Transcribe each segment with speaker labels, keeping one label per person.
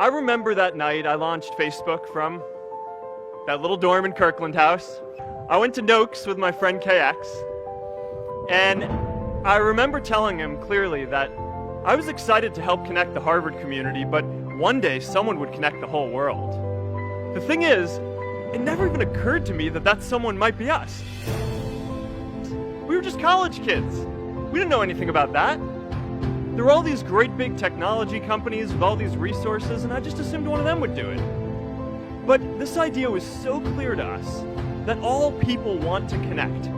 Speaker 1: I remember that night I launched Facebook from that little dorm in Kirkland House. I went to Noakes with my friend KX, and I remember telling him clearly that I was excited to help connect the Harvard community, but one day someone would connect the whole world. The thing is, it never even occurred to me that that someone might be us. We were just college kids. We didn't know anything about that. There were all these great big technology companies with all these resources, and I just assumed one of them would do it. But this idea was so clear to us that all people want to connect.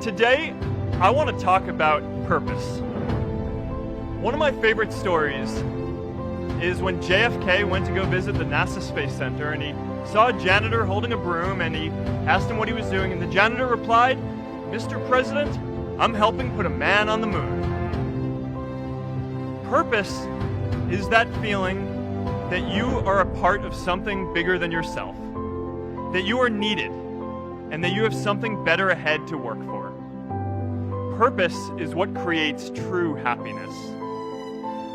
Speaker 1: Today, I want to talk about purpose. One of my favorite stories is when JFK went to go visit the NASA Space Center, and he saw a janitor holding a broom, and he asked him what he was doing, and the janitor replied, "Mr. President, I'm helping put a man on the moon." Purpose is that feeling that you are a part of something bigger than yourself, that you are needed, and that you have something better ahead to work for. Purpose is what creates true happiness.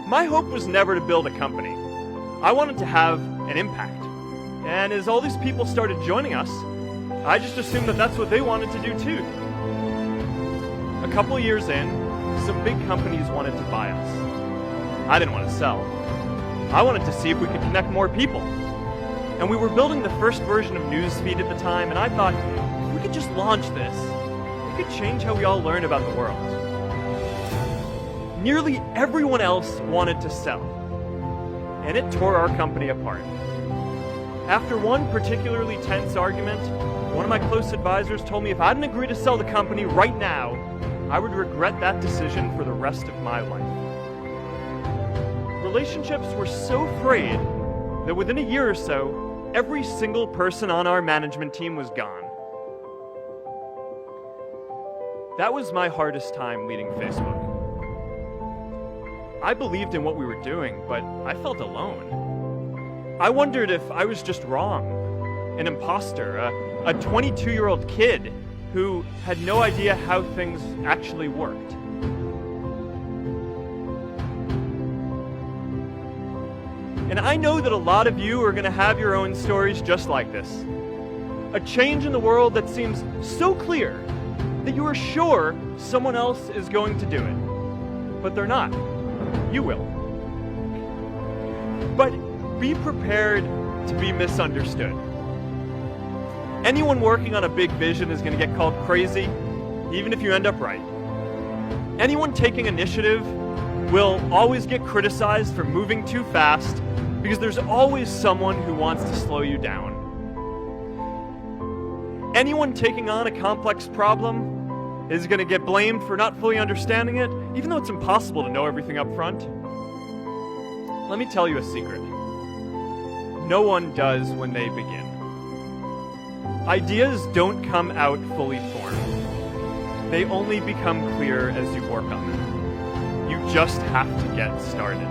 Speaker 1: My hope was never to build a company. I wanted to have an impact. And as all these people started joining us, I just assumed that that's what they wanted to do too. A couple of years in, some big companies wanted to buy us. I didn't want to sell. I wanted to see if we could connect more people. And we were building the first version of Newsfeed at the time, and I thought, if we could just launch this, it could change how we all learn about the world. Nearly everyone else wanted to sell, and it tore our company apart. After one particularly tense argument, one of my close advisors told me if I didn't agree to sell the company right now, I would regret that decision for the rest of my life. Relationships were so frayed that within a year or so, every single person on our management team was gone. That was my hardest time leading Facebook. I believed in what we were doing, but I felt alone. I wondered if I was just wrong, an imposter, a 22-year-old kid who had no idea how things actually worked. And I know that a lot of you are going to have your own stories just like this. A change in the world that seems so clear that you are sure someone else is going to do it. But they're not. You will. But be prepared to be misunderstood. Anyone working on a big vision is going to get called crazy, even if you end up right. Anyone taking initiative will always get criticized for moving too fast, because there's always someone who wants to slow you down. Anyone taking on a complex problem is going to get blamed for not fully understanding it, even though it's impossible to know everything up front. Let me tell you a secret. No one does when they begin. Ideas don't come out fully formed. They only become clear as you work on them. You just have to get started.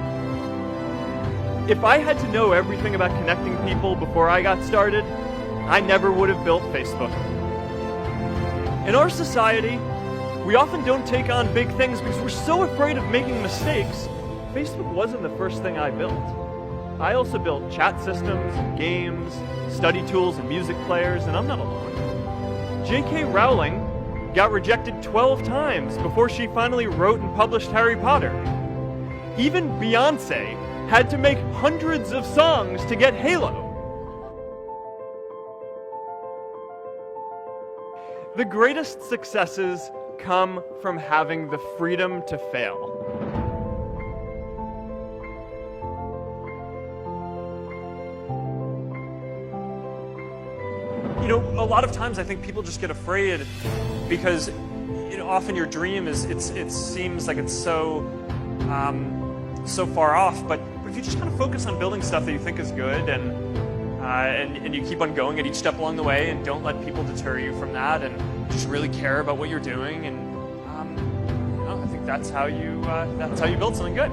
Speaker 1: If I had to know everything about connecting people before I got started, I never would have built Facebook. In our society, we often don't take on big things because we're so afraid of making mistakes. Facebook wasn't the first thing I built. I also built chat systems and games, study tools and music players, and I'm not alone. J.K. Rowling got rejected 12 times before she finally wrote and published Harry Potter. Even Beyoncé had to make hundreds of songs to get Halo. The greatest successes come from having the freedom to fail.
Speaker 2: You know, a lot of times I think people just get afraid because, you know, often your dream is, it seems like it's so far off, but if you just kind of focus on building stuff that you think is good and you keep on going at each step along the way and don't let people deter you from that and just really care about what you're doing, and you know, I think that's how you build something good.